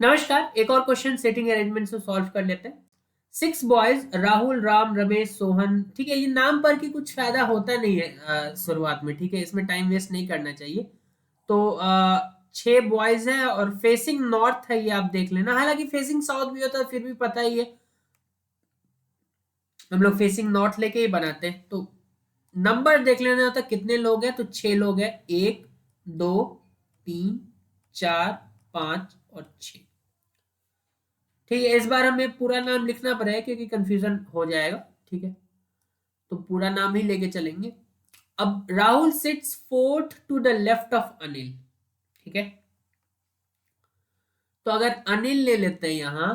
नमस्कार, एक और क्वेश्चन सेटिंग अरेंजमेंट से सॉल्व कर लेते हैं। 6 बॉयज राहुल, राम, रमेश, सोहन। ठीक है, ये नाम पर की कुछ फायदा होता नहीं है शुरुआत में। ठीक है, इसमें टाइम वेस्ट नहीं करना चाहिए। तो 6 बॉयज है और फेसिंग नॉर्थ है, ये आप देख लेना। हालांकि फेसिंग साउथ भी होता है, फिर भी पता ही है, हम लोग फेसिंग नॉर्थ लेके ही बनाते हैं। तो नंबर देख लेना होता है कितने लोग हैं। तो 6 लोग हैं, 1 2 3 4 5 और 6। ठीक है, इस बार हमें पूरा नाम लिखना पड़ेगा क्योंकि कंफ्यूजन हो जाएगा। ठीक है, तो पूरा नाम ही लेके चलेंगे। अब Rahul sits fourth to the left of Anil. ठीक है, तो अगर अनिल ले लेते हैं, यहां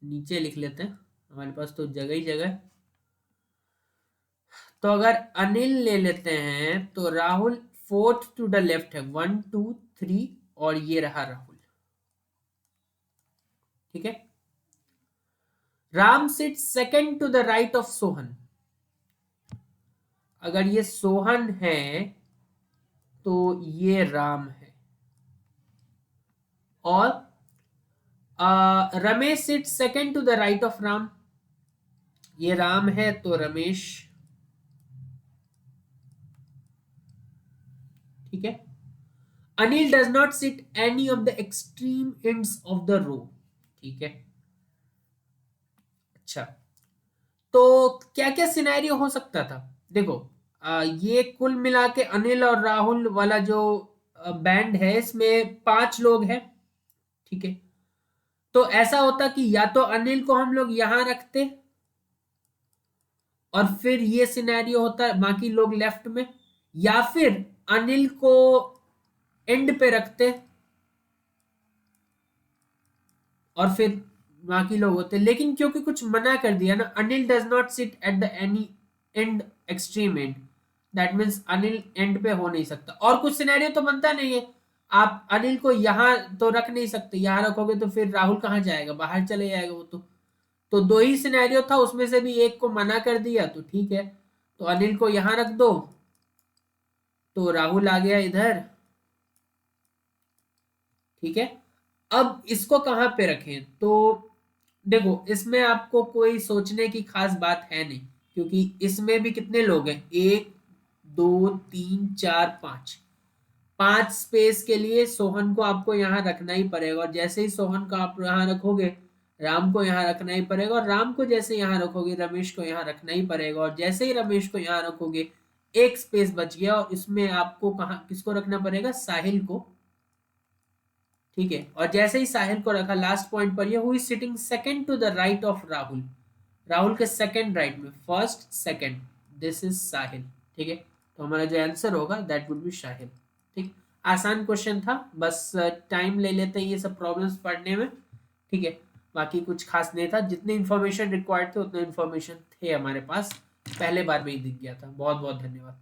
नीचे लिख लेते हैं, हमारे पास तो जगह ही जगह है। तो अगर अनिल ले लेते हैं तो Rahul fourth to the left है, 1 2 3, और ये रहा राहुल। ठीक है, Ram sits second to the right of Sohan. अगर ये सोहन है तो ये राम है। और Ramesh sits second to the right of Ram. ये राम है तो रमेश। ठीक है, Anil does not sit any of the extreme ends of the row. ठीक है, अच्छा, तो क्या क्या सिनेरियो हो सकता था। देखो, ये कुल मिला के अनिल और राहुल वाला जो बैंड है, इसमें 5 लोग हैं। ठीक है, तो ऐसा होता कि या तो अनिल को हम लोग यहां रखते और फिर ये सिनेरियो होता है बाकी लोग लेफ्ट में, या फिर अनिल को एंड पे रखते और फिर बाकी लोग होते। लेकिन क्योंकि कुछ मना कर दिया ना, Anil does not sit at the any and, extreme and, that means Anil and पे हो नहीं सकता। और कुछ सिनेरियो तो बनता नहीं है, आप अनिल को यहां तो रख नहीं सकते, यहां रखोगे तो फिर राहुल कहां जाएगा, बाहर चले जाएगा वो तो 2 ही सिनेरियो था, उसमें से भी एक को मना कर दिया तो ठीक है। तो अनिल को यहां रख दो तो राहुल आ गया इधर। ठीक है, अब इसको कहां पे रखें। तो देखो, इसमें आपको कोई सोचने की खास बात है नहीं, क्योंकि इसमें भी कितने लोग हैं, 1 2 3 4 5। 5 स्पेस के लिए सोहन को आपको यहां रखना ही पड़ेगा, और जैसे ही सोहन को आप यहां रखोगे, राम को यहां रखना ही पड़ेगा, और राम को जैसे यहां रखोगे, रमेश को यहां रखना ही पड़ेगा, और जैसे ही रमेश को यहां रखोगे, एक स्पेस बच गया, और इसमें आपको कहा किसको रखना पड़ेगा, साहिल को। ठीक है, और जैसे ही साहिल को रखा लास्ट पॉइंट पर, ये who is sitting second to the right of Rahul. Rahul के सेकंड राइट में, first second, this is Sahil. ठीक है, तो हमारा जो आंसर होगा दैट वुड बी साहिल। ठीक, आसान क्वेश्चन था, बस टाइम ले लेते हैं ये सब प्रॉब्लम्स पढ़ने में। ठीक है, बाकी कुछ खास नहीं था, जितने इंफॉर्मेशन रिक्वायर्ड थे उतने इंफॉर्मेशन थे हमारे पास, पहले बार में ही दिख गया था। बहुत बहुत धन्यवाद।